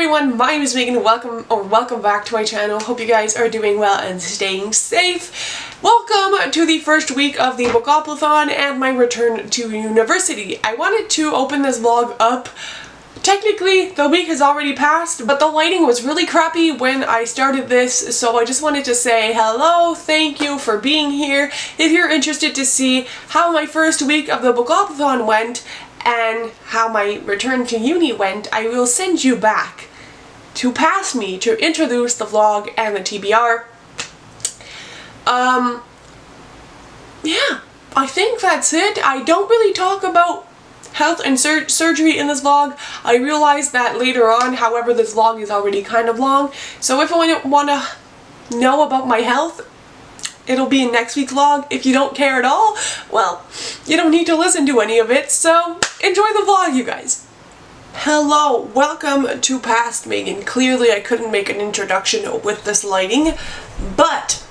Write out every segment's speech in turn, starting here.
everyone, my name is Megan. Welcome back to my channel. Hope you guys are doing well and staying safe. Welcome to the first week of the Bookoplathon and my return to university. I wanted to open this vlog up. Technically, the week has already passed, but the lighting was really crappy when I started this, so I just wanted to say hello, thank you for being here. If you're interested to see how my first week of the Bookoplathon went, and how my return to uni went, I will send you back to past me to introduce the vlog and the TBR. Yeah, I think that's it. I don't really talk about health and surgery in this vlog. I realize that later on, however, this vlog is already kind of long, so if you want to know about my health, it'll be in next week's vlog. If you don't care at all, well, you don't need to listen to any of it, so enjoy the vlog, you guys. Hello, welcome to Past Megan. Clearly I couldn't make an introduction with this lighting, but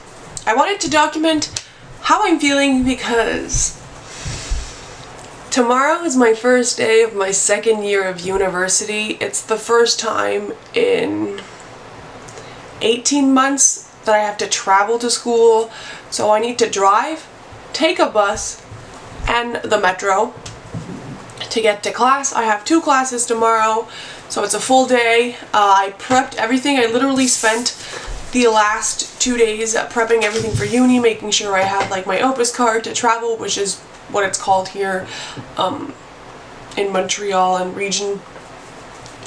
I wanted to document how I'm feeling because tomorrow is my first day of my second year of university. It's the first time in 18 months that I have to travel to school, so I need to drive, take a bus, and the metro to get to class. I have 2 classes tomorrow, so it's a full day. I prepped everything. I literally spent the last 2 days prepping everything for uni, making sure I have like my Opus card to travel, which is what it's called here in Montreal and region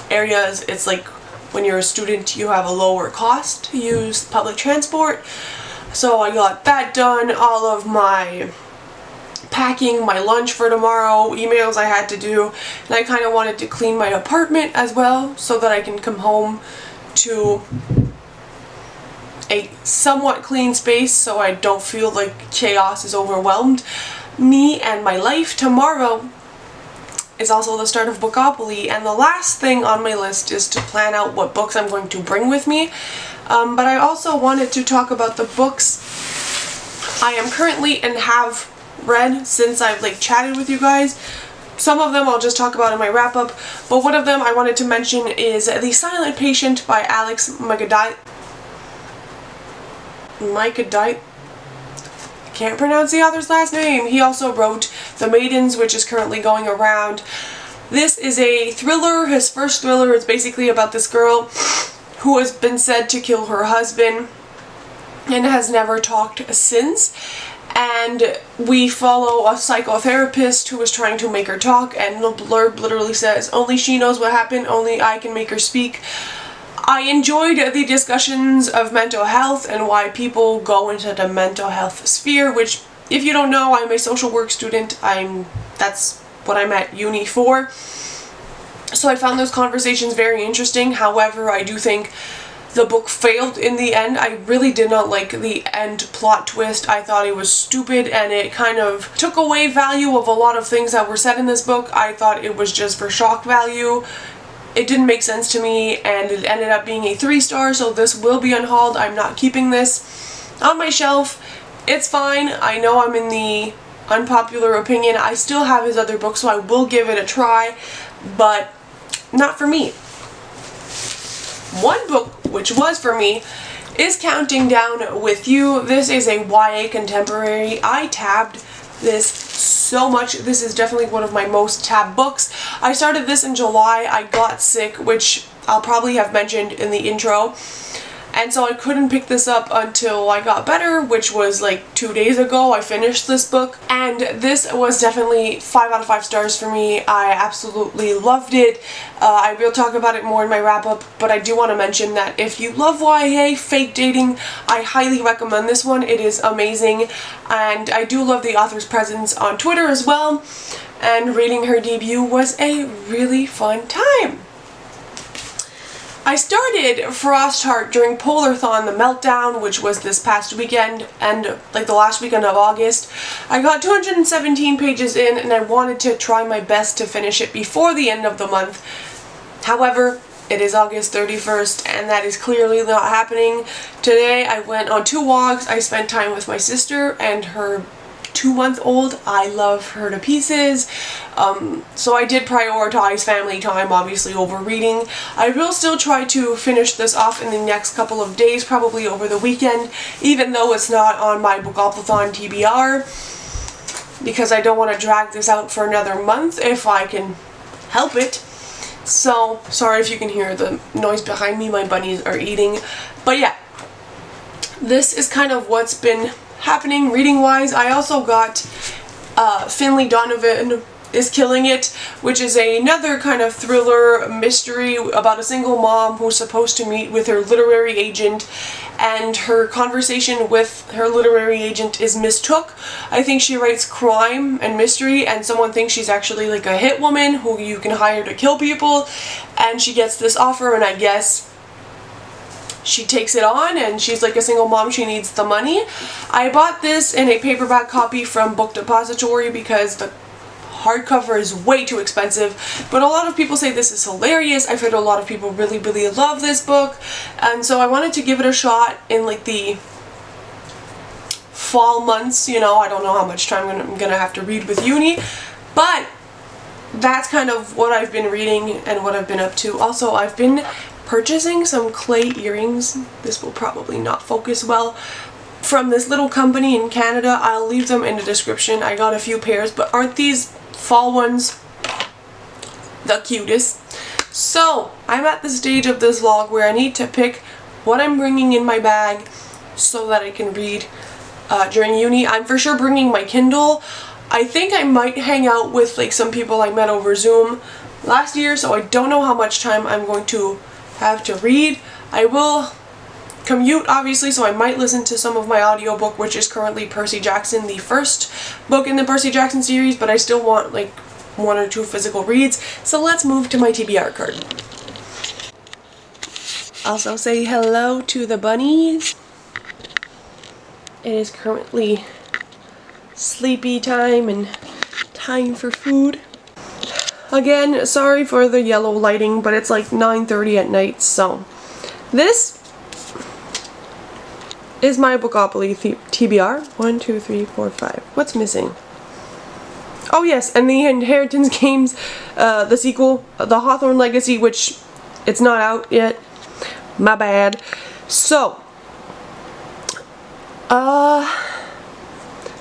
areas. It's like when you're a student, you have a lower cost to use public transport. So I got that done, all of my packing, my lunch for tomorrow, emails I had to do, and I kind of wanted to clean my apartment as well so that I can come home to a somewhat clean space so I don't feel like chaos has overwhelmed me and my life. Tomorrow is also the start of Bookopoly, and the last thing on my list is to plan out what books I'm going to bring with me. But I also wanted to talk about the books I am currently and have read since I've chatted with you guys. Some of them I'll just talk about in my wrap up, but one of them I wanted to mention is The Silent Patient by Alex Meagreads. Can't pronounce the author's last name. He also wrote The Maidens, which is currently going around. This is a thriller, his first thriller. It's basically about this girl who has been said to kill her husband and has never talked since. And we follow a psychotherapist who is trying to make her talk, and the blurb literally says, "Only she knows what happened, only I can make her speak." I enjoyed the discussions of mental health and why people go into the mental health sphere, which, if you don't know, I'm a social work student. That's what I'm at uni for. So I found those conversations very interesting. However, I do think the book failed in the end. I really did not like the end plot twist. I thought it was stupid, and it kind of took away value of a lot of things that were said in this book. I thought it was just for shock value. It didn't make sense to me, and it ended up being a 3-star, so this will be unhauled. I'm not keeping this on my shelf. It's fine. I know I'm in the unpopular opinion. I still have his other books, so I will give it a try, but not for me. One book which was for me is Counting Down With You. This is a YA contemporary. I tabbed this so much. This is definitely one of my most tabbed books. I started this in July. I got sick, which I'll probably have mentioned in the intro, and so I couldn't pick this up until I got better, which was like 2 days ago. I finished this book, and this was definitely 5 out of 5 stars for me. I absolutely loved it. I will talk about it more in my wrap up, but I do want to mention that if you love YA, fake dating, I highly recommend this one. It is amazing, and I do love the author's presence on Twitter as well, and reading her debut was a really fun time. I started Frostheart during Polarthon, the Meltdown, which was this past weekend, and like the last weekend of August. I got 217 pages in, and I wanted to try my best to finish it before the end of the month. However, it is August 31st, and that is clearly not happening. Today I went on 2 walks. I spent time with my sister and her 2-month-old. I love her to pieces. So I did prioritize family time, obviously, over reading. I will still try to finish this off in the next couple of days, probably over the weekend, even though it's not on my Bookoplathon TBR, because I don't want to drag this out for another month if I can help it. So, sorry if you can hear the noise behind me, my bunnies are eating. But yeah, this is kind of what's been happening reading-wise. I also got Finley Donovan is Killing It, which is another kind of thriller mystery about a single mom who's supposed to meet with her literary agent, and her conversation with her literary agent is mistook. I think she writes crime and mystery, and someone thinks she's actually like a hit woman who you can hire to kill people, and she gets this offer, and I guess she takes it on, and she's like a single mom, she needs the money. I bought this in a paperback copy from Book Depository because the hardcover is way too expensive, but a lot of people say this is hilarious. I've heard a lot of people really love this book, and so I wanted to give it a shot in like the fall months, you know. I don't know how much time I'm gonna have to read with uni, but that's kind of what I've been reading and what I've been up to. Also, I've been purchasing some clay earrings. This will probably not focus well. From this little company in Canada. I'll leave them in the description. I got a few pairs, but aren't these fall ones the cutest? So, I'm at the stage of this vlog where I need to pick what I'm bringing in my bag so that I can read during uni. I'm for sure bringing my Kindle. I think I might hang out with like some people I met over Zoom last year, so I don't know how much time I'm going to have to read. I will commute, obviously, so I might listen to some of my audiobook, which is currently Percy Jackson, the first book in the Percy Jackson series, but I still want like 1 or 2 physical reads. So let's move to my TBR card. Also say hello to the bunnies. It is currently sleepy time and time for food. Again, sorry for the yellow lighting, but it's like 9:30 at night, so this is my Bookopoly TBR. 1, 2, 3, 4, 5. What's missing? Oh yes, and the Inheritance Games, the sequel, The Hawthorne Legacy, which it's not out yet. My bad. So,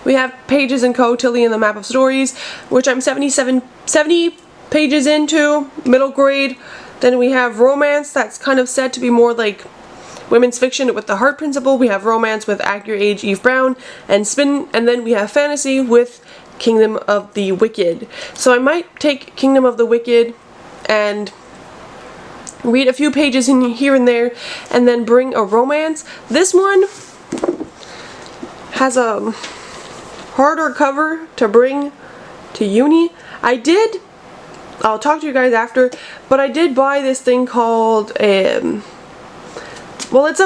we have Pages and Co. Tilly and the Map of Stories, which I'm 70 pages into, middle grade. Then we have romance that's kind of said to be more like women's fiction with the heart principle. We have romance with Act Your Age Eve Brown and Spin, and then we have fantasy with Kingdom of the Wicked. So I might take Kingdom of the Wicked and read a few pages in here and there, and then bring a romance. This one has a harder cover to bring to uni. I'll talk to you guys after, but I did buy this thing called well, it's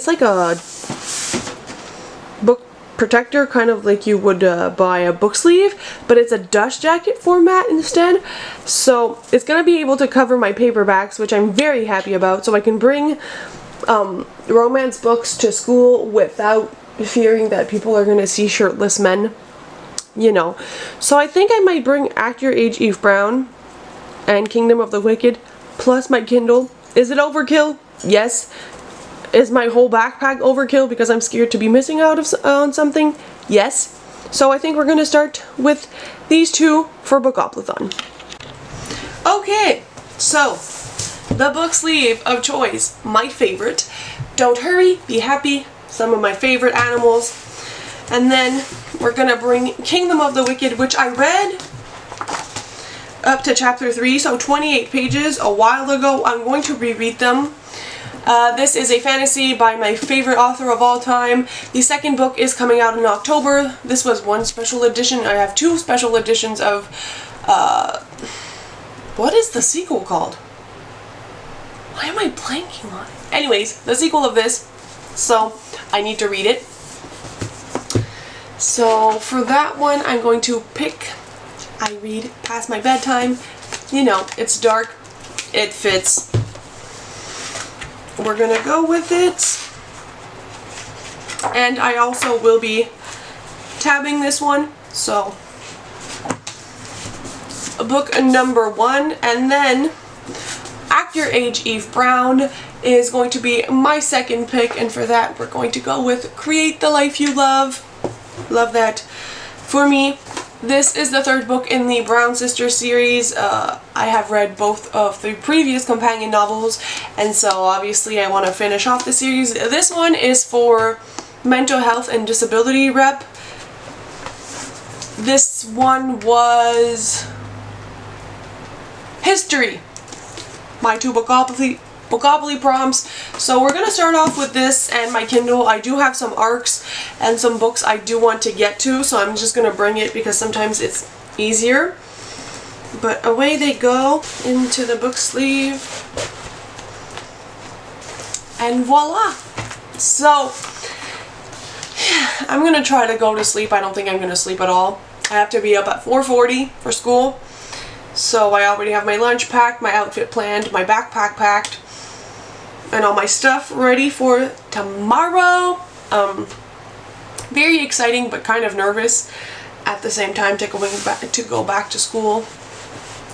like a book protector, kind of like you would buy a book sleeve, but it's a dust jacket format instead. So it's going to be able to cover my paperbacks, which I'm very happy about, so I can bring romance books to school without fearing that people are going to see shirtless men, you know. So I think I might bring Act Your Age Eve Brown and Kingdom of the Wicked plus my Kindle. Is it overkill? Yes. Is my whole backpack overkill because I'm scared to be missing out on something? Yes. So I think we're going to start with these two for Bookoplathon. Okay, so the book sleeve of choice, my favorite. Don't Hurry, Be Happy, some of my favorite animals. And then we're going to bring Kingdom of the Wicked, which I read up to chapter 3, so 28 pages a while ago. I'm going to reread them. This is a fantasy by my favorite author of all time. The second book is coming out in October. This was one special edition. I have 2 special editions of, what is the sequel called? Why am I blanking on it? Anyways, the sequel of this, so I need to read it. So for that one, I'm going to pick I read past my bedtime. You know, it's dark, it fits. We're gonna go with it. And I also will be tabbing this one. So book number 1, and then Act Your Age Eve Brown is going to be my second pick, and for that we're going to go with Create the Life You Love. Love that. For me, this is the third book in the Brown Sisters series. I have read both of the previous companion novels, and so obviously I want to finish off the series. This one is for mental health and disability rep. This one was history. My 2 Bookopoly prompts. So we're going to start off with this and my Kindle. I do have some ARCs and some books I do want to get to, so I'm just going to bring it because sometimes it's easier. But away they go into the book sleeve. And voila! So, I'm going to try to go to sleep. I don't think I'm going to sleep at all. I have to be up at 4:40 for school. So I already have my lunch packed, my outfit planned, my backpack packed, and all my stuff ready for tomorrow. Very exciting, but kind of nervous at the same time to go back to school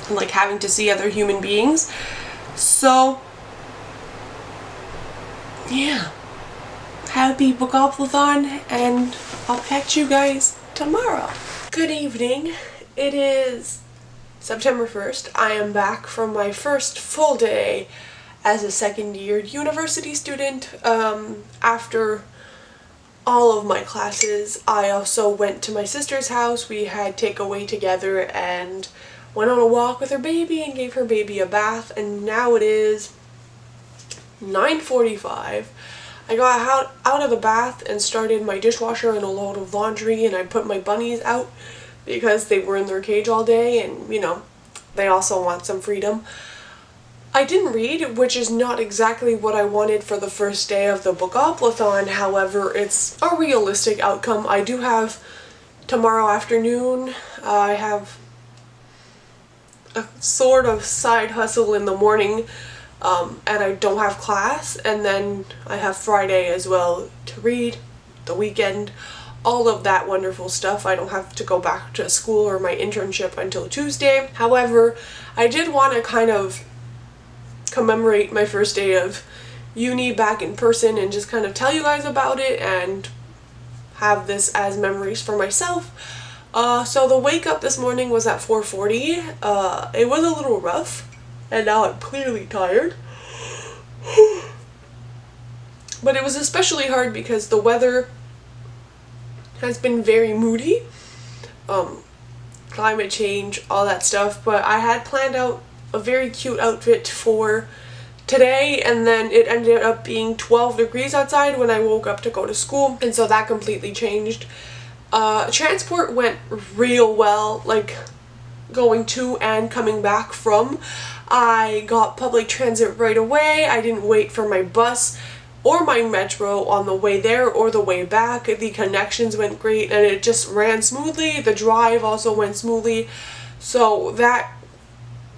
and like having to see other human beings. So yeah, happy Bookoplathon, and I'll catch you guys tomorrow. Good evening. It is September 1st. I am back from my first full day as a second-year university student. After all of my classes, I also went to my sister's house. We had takeaway together and went on a walk with her baby and gave her baby a bath, and now it is 9:45. I got out of the bath and started my dishwasher and a load of laundry, and I put my bunnies out because they were in their cage all day, and you know, they also want some freedom. I didn't read, which is not exactly what I wanted for the first day of the Bookoplathon. However, it's a realistic outcome. I do have tomorrow afternoon. I have a sort of side hustle in the morning, and I don't have class, and then I have Friday as well to read, the weekend, all of that wonderful stuff. I don't have to go back to school or my internship until Tuesday. However, I did want to kind of commemorate my first day of uni back in person and just kind of tell you guys about it and have this as memories for myself. So the wake up this morning was at 4:40. It was a little rough, and now I'm clearly tired. But it was especially hard because the weather has been very moody, climate change, all that stuff, but I had planned out a very cute outfit for today, and then it ended up being 12 degrees outside when I woke up to go to school, and so that completely changed. Transport went real well, like going to and coming back from. I got public transit right away. I didn't wait for my bus or my metro on the way there or the way back. The connections went great and it just ran smoothly. The drive also went smoothly, so that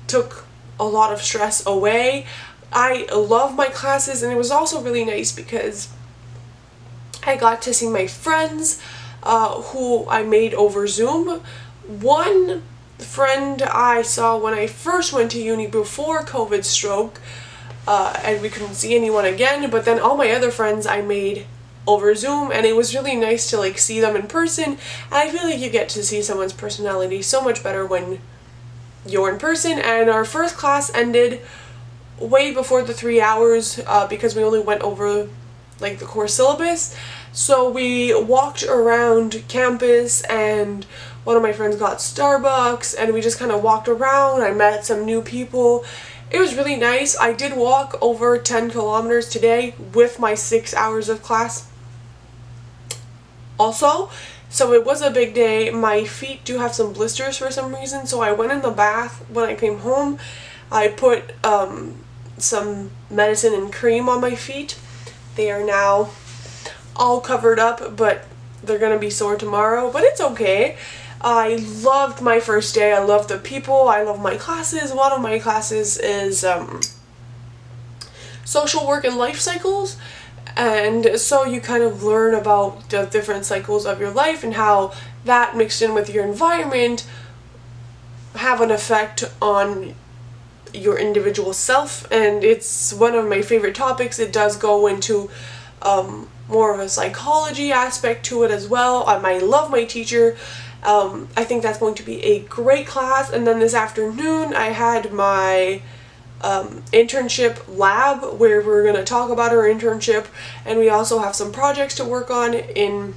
took a lot of stress away. I love my classes, and it was also really nice because I got to see my friends who I made over Zoom. One friend I saw when I first went to uni before COVID stroke, and we couldn't see anyone again, but then all my other friends I made over Zoom, and it was really nice to like see them in person. And I feel like you get to see someone's personality so much better when you're in person. And our first class ended way before the 3 hours because we only went over like the core syllabus. So we walked around campus, and one of my friends got Starbucks, and we just kind of walked around. I met some new people. It was really nice. I did walk over 10 kilometers today with my 6 hours of class also. So it was a big day. My feet do have some blisters for some reason, so I went in the bath when I came home. I put some medicine and cream on my feet. They are now all covered up, but they're gonna be sore tomorrow, but it's okay. I loved my first day. I love the people. I love my classes. One of my classes is social work and life cycles, And so you kind of learn about the different cycles of your life and how that mixed in with your environment have an effect on your individual self. And it's one of my favorite topics. It does go into more of a psychology aspect to it as well. I love my teacher. I think that's going to be a great class. And then this afternoon I had my internship lab where we're going to talk about our internship, and we also have some projects to work on it's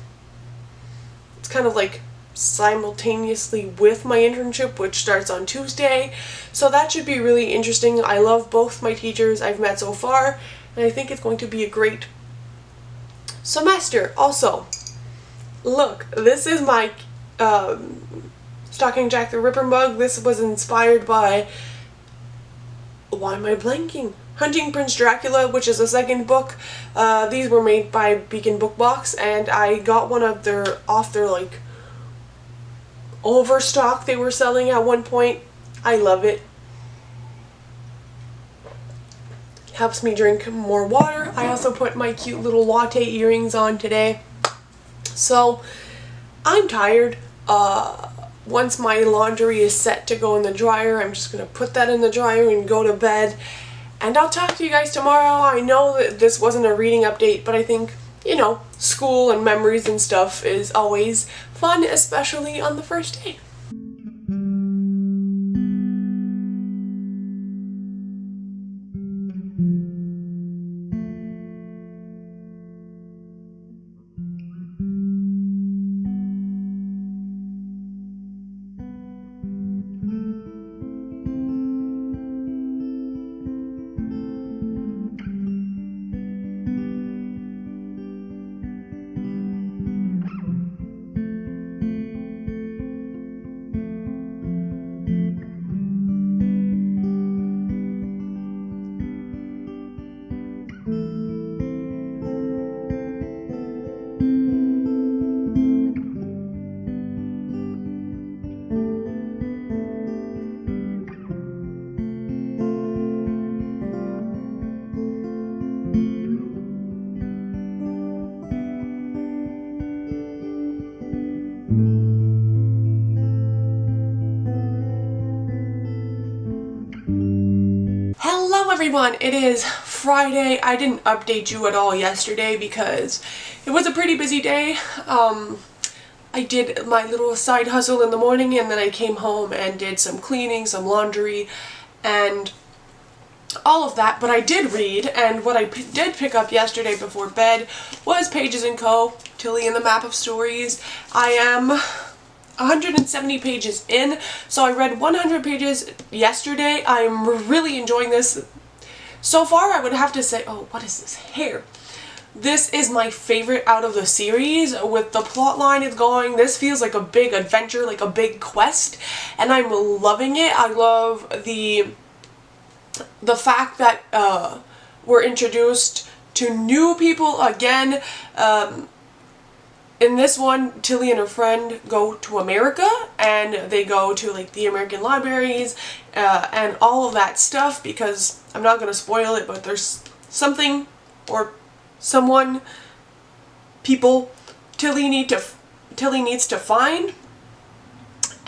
kind of like simultaneously with my internship, which starts on Tuesday. So that should be really interesting. I love both my teachers I've met so far, and I think it's going to be a great semester. Also, look, this is my Stocking Jack the Ripper mug. This was inspired by, why am I blanking? Hunting Prince Dracula, which is the second book. These were made by Beacon Book Box, and I got one of their like overstock they were selling at one point. I love it. Helps me drink more water. I also put my cute little latte earrings on today. So I'm tired. Once my laundry is set to go in the dryer, I'm just gonna put that in the dryer and go to bed. And I'll talk to you guys tomorrow. I know that this wasn't a reading update, but I think, you know, school and memories and stuff is always fun, especially on the first day. Hello everyone, it is Friday. I didn't update you at all yesterday because it was a pretty busy day. I did my little side hustle in the morning, and then I came home and did some cleaning, some laundry, and all of that. But I did read, and what I did pick up yesterday before bed was Pages & Co., Tilly and the Map of Stories. I am 170 pages in, so I read 100 pages yesterday. I'm really enjoying this. So far, I would have to say, oh, what is this hair? This is my favorite out of the series. With the plot line it's going, this feels like a big adventure, like a big quest, and I'm loving it. I love the fact that we're introduced to new people again. In this one, Tilly and her friend go to America, and they go to like the American libraries and all of that stuff, because I'm not going to spoil it, but there's something or someone, people Tilly needs to find,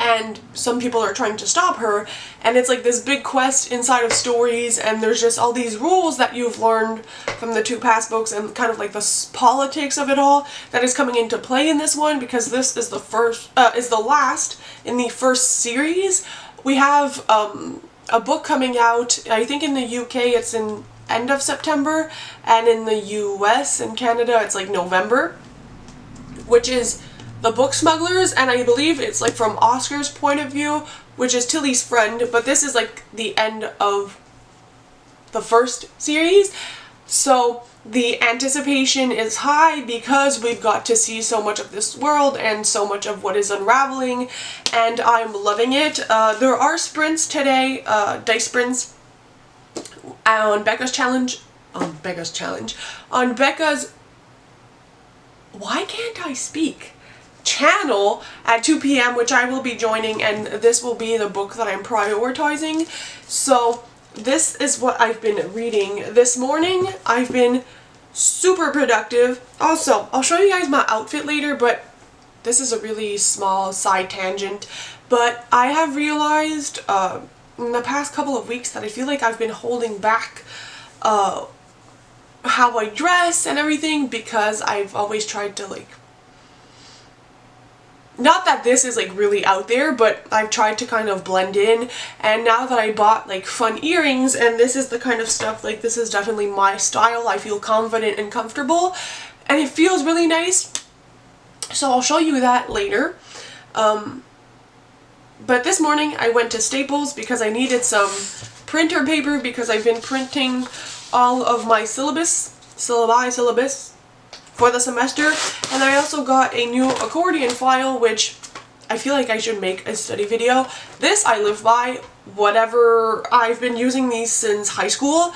and some people are trying to stop her, and it's like this big quest inside of stories, and there's just all these rules that you've learned from the two past books, and kind of like the politics of it all that is coming into play in this one, because this is the last in the first series. We have a book coming out, I think in the UK it's in end of September, and in the US and Canada it's like November, which is The Book Smugglers, and I believe it's like from Oscar's point of view, which is Tilly's friend, but this is like the end of the first series. So the anticipation is high because we've got to see so much of this world and so much of what is unraveling, and I'm loving it. There are sprints today, dice sprints on Becca's challenge, on Becca's, why can't I speak? Channel at 2 p.m, which I will be joining, and this will be the book that I'm prioritizing. So this is what I've been reading. This morning I've been super productive. Also, I'll show you guys my outfit later, but this is a really small side tangent. But I have realized in the past couple of weeks that I feel like I've been holding back how I dress and everything because I've always tried to like, not that this is like really out there, but I've tried to kind of blend in, and now that I bought like fun earrings and this is the kind of stuff, like this is definitely my style, I feel confident and comfortable and it feels really nice. So I'll show you that later. But this morning I went to Staples because I needed some printer paper because I've been printing all of my syllabus for the semester, and I also got a new accordion file, which I feel like I should make a study video. This I live by, whatever, I've been using these since high school.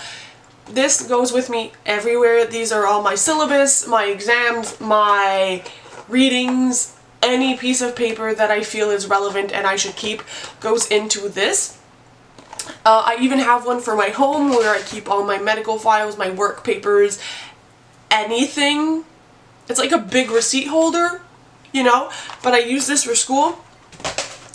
This goes with me everywhere. These are all my syllabus, my exams, my readings, any piece of paper that I feel is relevant and I should keep goes into this. I even have one for my home where I keep all my medical files, my work papers, anything. It's like a big receipt holder, you know, but I use this for school.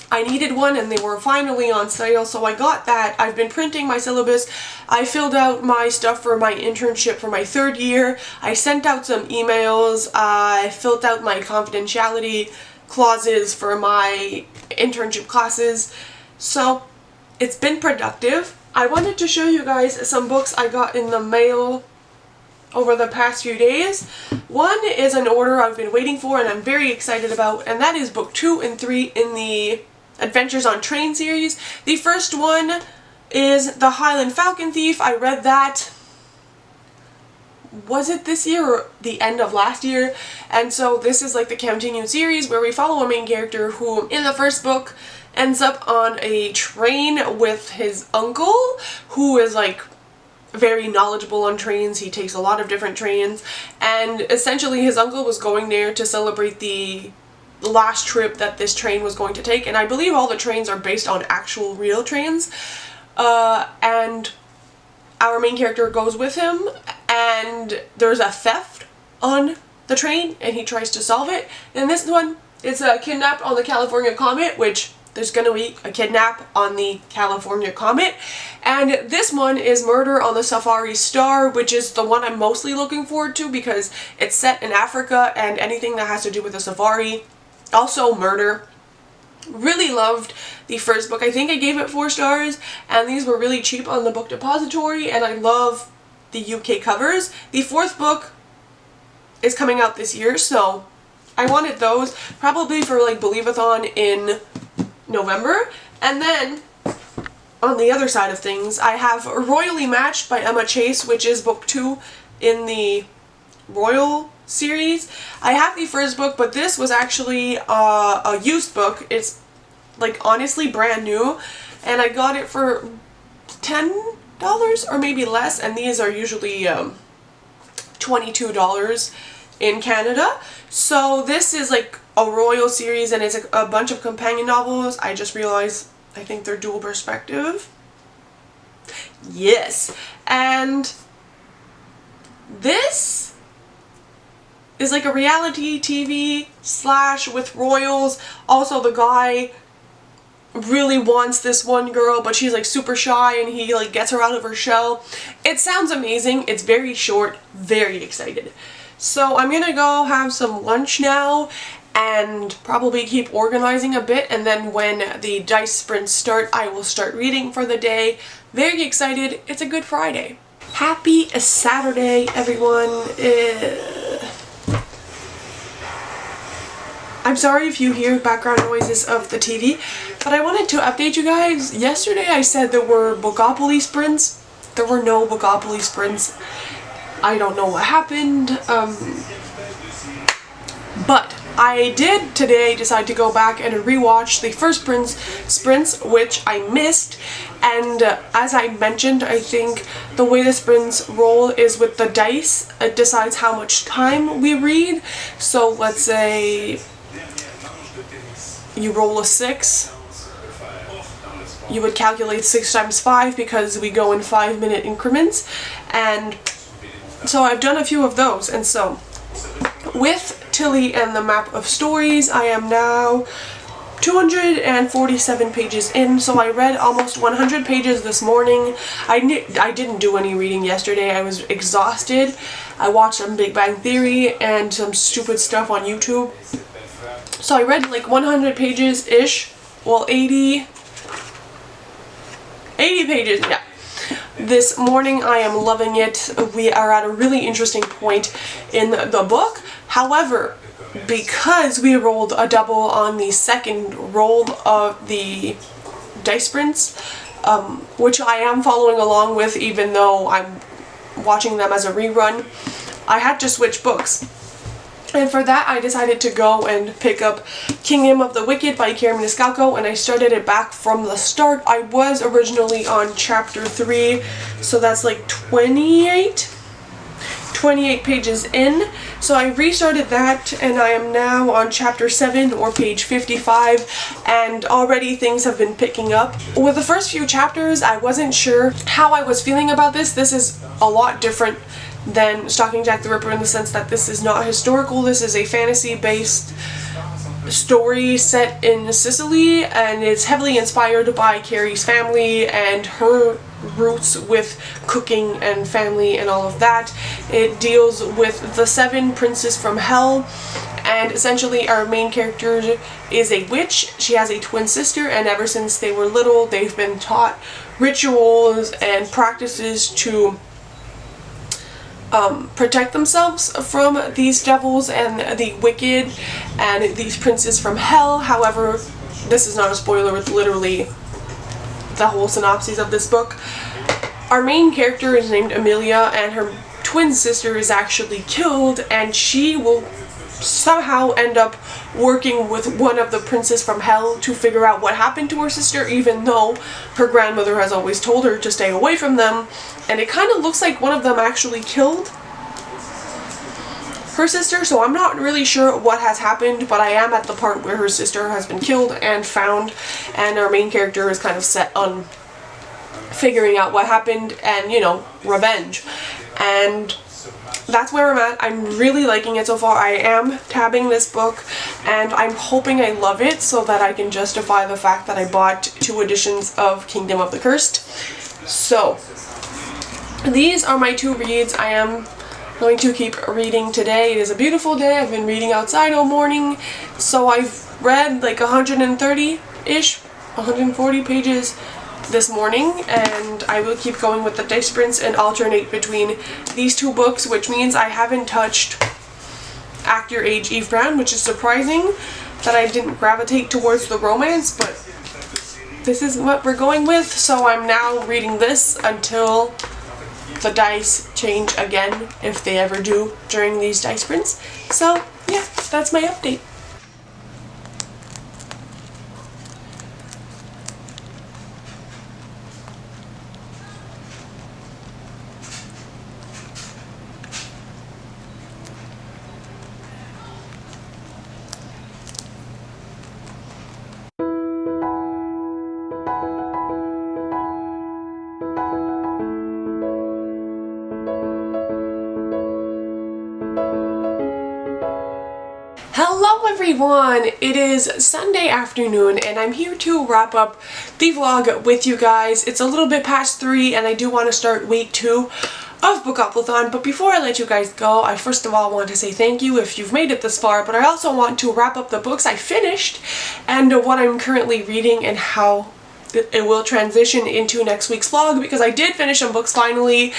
I needed one and they were finally on sale, so I got that. I've been printing my syllabus. I filled out my stuff for my internship for my 3rd year. I sent out some emails. I filled out my confidentiality clauses for my internship classes. So it's been productive. I wanted to show you guys some books I got in the mail over the past few days. One is an order I've been waiting for and I'm very excited about, and that is book 2 and 3 in the Adventures on Train series. The first one is The Highland Falcon Thief. I read that, was it this year or the end of last year? And so this is like the continued series where we follow a main character who in the first book ends up on a train with his uncle, who is like very knowledgeable on trains. He takes a lot of different trains, and essentially his uncle was going there to celebrate the last trip that this train was going to take, and I believe all the trains are based on actual real trains, and our main character goes with him, and there's a theft on the train and he tries to solve it. And this one is a kidnap on the California Comet, which there's gonna be a kidnap on the California Comet. And this one is Murder on the Safari Star, which is the one I'm mostly looking forward to because it's set in Africa and anything that has to do with a safari. Also murder. Really loved the first book. I think I gave it 4 stars, and these were really cheap on the Book Depository, and I love the UK covers. The 4th book is coming out this year, so I wanted those probably for like BOOKOplathon in November. And then on the other side of things, I have Royally Matched by Emma Chase, which is book 2 in the Royal series. I have the first book, but this was actually a used book. It's like honestly brand new, and I got it for $10 or maybe less, and these are usually $22 in Canada. So this is like a Royal series, and it's a bunch of companion novels. I just realized I think they're dual perspective. Yes, and this is like a reality TV / with royals. Also, the guy really wants this one girl, but she's like super shy, and he like gets her out of her shell. It sounds amazing. It's very short. Very excited. So I'm gonna go have some lunch now and probably keep organizing a bit, and then when the dice sprints start, I will start reading for the day. Very excited. It's a Good Friday. Happy Saturday, everyone. I'm sorry if you hear background noises of the TV, but I wanted to update you guys. Yesterday I said there were Bookopoly sprints. There were no Bookopoly sprints. I don't know what happened, but I did today decide to go back and rewatch the first sprints, which I missed. And as I mentioned, I think the way the sprints roll is with the dice. It decides how much time we read. So let's say you roll a 6, you would calculate 6 times 5 because we go in 5-minute increments, and So I've done a few of those, and so with Tilly and the Map of Stories, I am now 247 pages in, so I read almost 100 pages this morning. I didn't do any reading yesterday. I was exhausted. I watched some Big Bang Theory and some stupid stuff on YouTube. So I read like 100 pages-ish. Well, 80 pages, yeah. This morning I am loving it. We are at a really interesting point in the book. However, because we rolled a double on the second roll of the dice prints, which I am following along with even though I'm watching them as a rerun, I had to switch books. And for that I decided to go and pick up Kingdom of the Wicked by Carrie Maniscalco, and I started it back from the start. I was originally on chapter 3, so that's like 28 pages in. So I restarted that and I am now on chapter 7 or page 55, and already things have been picking up. With the first few chapters I wasn't sure how I was feeling about this. This is a lot different than Stalking Jack the Ripper in the sense that this is not historical. This is a fantasy-based story set in Sicily, and it's heavily inspired by Carrie's family and her roots with cooking and family and all of that. It deals with the 7 princes from hell, and essentially our main character is a witch. She has a twin sister, and ever since they were little they've been taught rituals and practices to protect themselves from these devils and the wicked and these princes from hell. However, this is not a spoiler, it's literally the whole synopsis of this book. Our main character is named Amelia, and her twin sister is actually killed, and she will somehow end up working with one of the princes from hell to figure out what happened to her sister, even though her grandmother has always told her to stay away from them. And it kind of looks like one of them actually killed her sister, so I'm not really sure what has happened, but I am at the part where her sister has been killed and found, and our main character is kind of set on figuring out what happened and, you know, revenge. And that's where I'm at. I'm really liking it so far. I am tabbing this book, and I'm hoping I love it so that I can justify the fact that I bought 2 editions of Kingdom of the Cursed. So, these are my 2 reads. I am going to keep reading today. It is a beautiful day. I've been reading outside all morning, so I've read like 130-ish, 140 pages this morning, and I will keep going with the dice prints and alternate between these 2 books, which means I haven't touched Act Your Age Eve Brown, which is surprising that I didn't gravitate towards the romance, but this is what we're going with. So I'm now reading this until the dice change again, if they ever do during these dice prints. So yeah, that's my update. Hello everyone! It is Sunday afternoon and I'm here to wrap up the vlog with you guys. It's a little bit past 3 and I do want to start week 2 of Bookoplathon, but before I let you guys go, I first of all want to say thank you if you've made it this far, but I also want to wrap up the books I finished and what I'm currently reading and how it will transition into next week's vlog, because I did finish some books finally.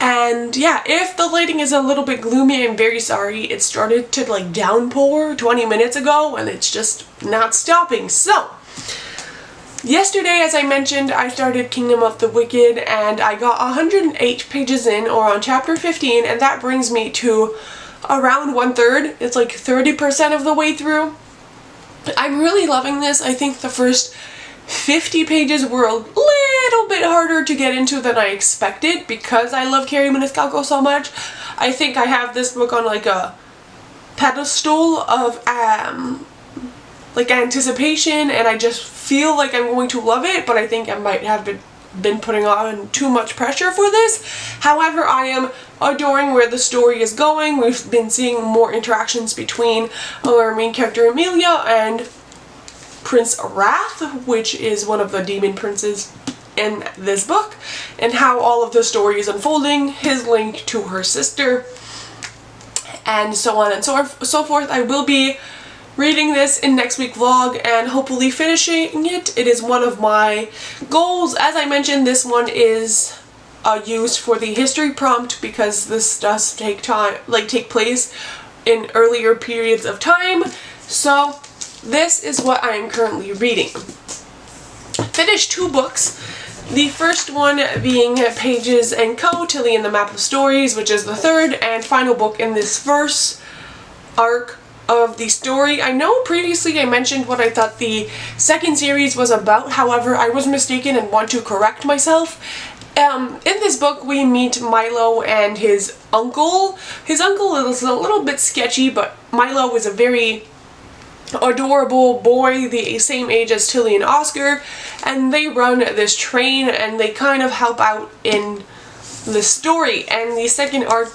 And yeah, if the lighting is a little bit gloomy, I'm very sorry. It started to like downpour 20 minutes ago and it's just not stopping. So, yesterday, as I mentioned, I started Kingdom of the Wicked and I got 108 pages in, or on chapter 15, and that brings me to around 1/3. It's like 30% of the way through. I'm really loving this. I think the first 50 pages were a little bit harder to get into than I expected because I love Carrie Maniscalco so much. I think I have this book on like a pedestal of like anticipation, and I just feel like I'm going to love it, but I think I might have been putting on too much pressure for this. However, I am adoring where the story is going. We've been seeing more interactions between our main character Emilia and Prince Wrath, which is one of the demon princes in this book, and how all of the story is unfolding, his link to her sister, and so on and so forth. I will be reading this in next week's vlog and hopefully finishing it. It is one of my goals. As I mentioned, this one is used for the history prompt because this does take place in earlier periods of time. So this is what I am currently reading. Finished 2 books. The first one being Pages & Co. Tilly and the Map of Stories, which is the 3rd and final book in this first arc of the story. I know previously I mentioned what I thought the second series was about, however I was mistaken and want to correct myself. In this book we meet Milo and his uncle. His uncle is a little bit sketchy, but Milo is a very adorable boy, the same age as Tilly and Oscar, and they run this train and they kind of help out in the story. And the second arc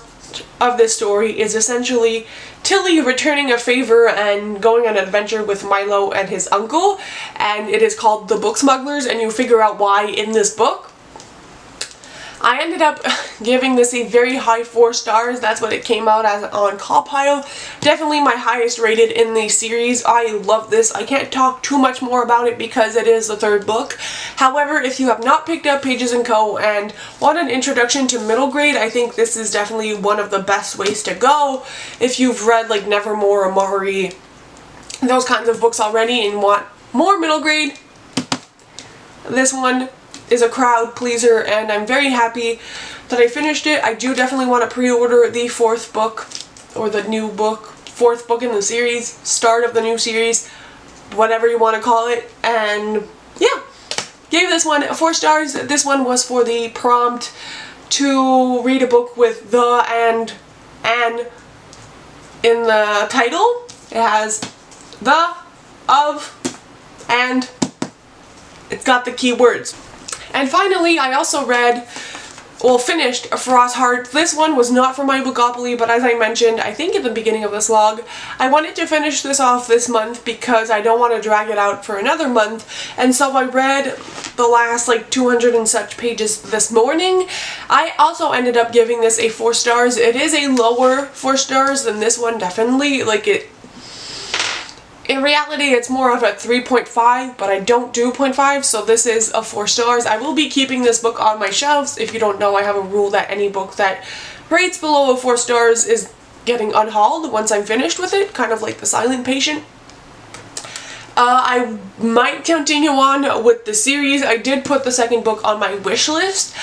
of this story is essentially Tilly returning a favor and going on an adventure with Milo and his uncle, and it is called The Book Smugglers, and you figure out why in this book. I ended up giving this a very high 4 stars. That's what it came out as on Compile. Definitely my highest rated in the series. I love this. I can't talk too much more about it because it is the 3rd book. However, if you have not picked up Pages & Co. and want an introduction to middle grade, I think this is definitely one of the best ways to go. If you've read like Nevermore, Amari, those kinds of books already and want more middle grade, this one is a crowd pleaser, and I'm very happy that I finished it. I do definitely want to pre-order the 4th book, or the new book, 4th book in the series, start of the new series, whatever you want to call it. And yeah, gave this one 4 stars. This one was for the prompt to read a book with the and an in the title. It has the, of, and it's got the keywords. And finally, I also finished Frost Heart. This one was not for my Bookopoly, but as I mentioned, I think at the beginning of this vlog, I wanted to finish this off this month because I don't want to drag it out for another month. And so I read the last like 200 and such pages this morning. I also ended up giving this a 4 stars. It is a lower 4 stars than this one, definitely. In reality, it's more of a 3.5, but I don't do 0.5, so this is a 4 stars. I will be keeping this book on my shelves. If you don't know, I have a rule that any book that rates below a 4 stars is getting unhauled once I'm finished with it, kind of like The Silent Patient. I might continue on with the series. I did put the 2nd book on my wish list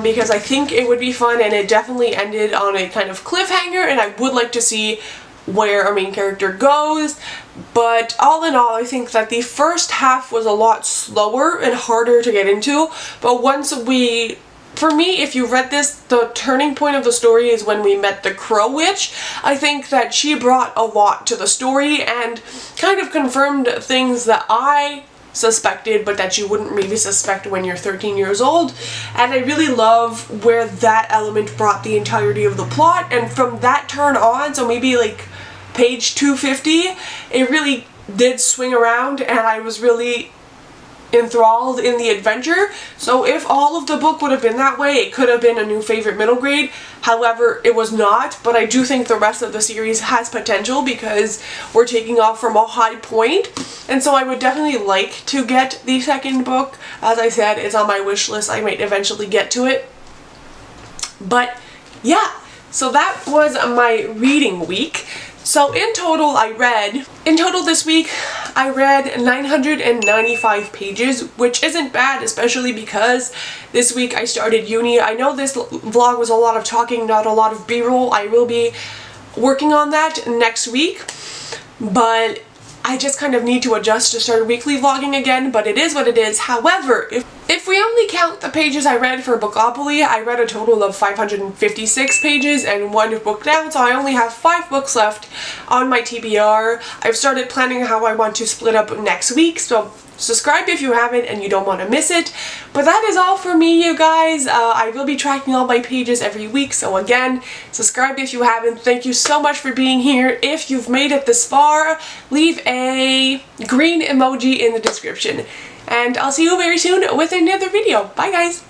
because I think it would be fun, and it definitely ended on a kind of cliffhanger, and I would like to see where our main character goes. But all in all, I think that the first half was a lot slower and harder to get into, but for me, if you read this, the turning point of the story is when we met the Crow Witch. I think that she brought a lot to the story and kind of confirmed things that I suspected, but that you wouldn't maybe suspect when you're 13 years old. And I really love where that element brought the entirety of the plot, and from that turn on, so maybe like page 250, it really did swing around and I was really enthralled in the adventure. So if all of the book would have been that way, it could have been a new favorite middle grade. However, it was not, but I do think the rest of the series has potential because we're taking off from a high point. And so I would definitely like to get the 2nd book. As I said, it's on my wish list. I might eventually get to it. But yeah, so that was my reading week. So in total this week, I read 995 pages, which isn't bad, especially because this week I started uni. I know this vlog was a lot of talking, not a lot of b-roll. I will be working on that next week, but I just kind of need to adjust to start weekly vlogging again, but it is what it is. However, if we only count the pages I read for Bookopoly, I read a total of 556 pages and 1 book down, so I only have 5 books left on my TBR. I've started planning how I want to split up next week, so subscribe if you haven't and you don't want to miss it. But that is all for me, you guys. I will be tracking all my pages every week, so again, subscribe if you haven't. Thank you so much for being here. If you've made it this far, leave a green emoji in the description. And I'll see you very soon with another video. Bye, guys!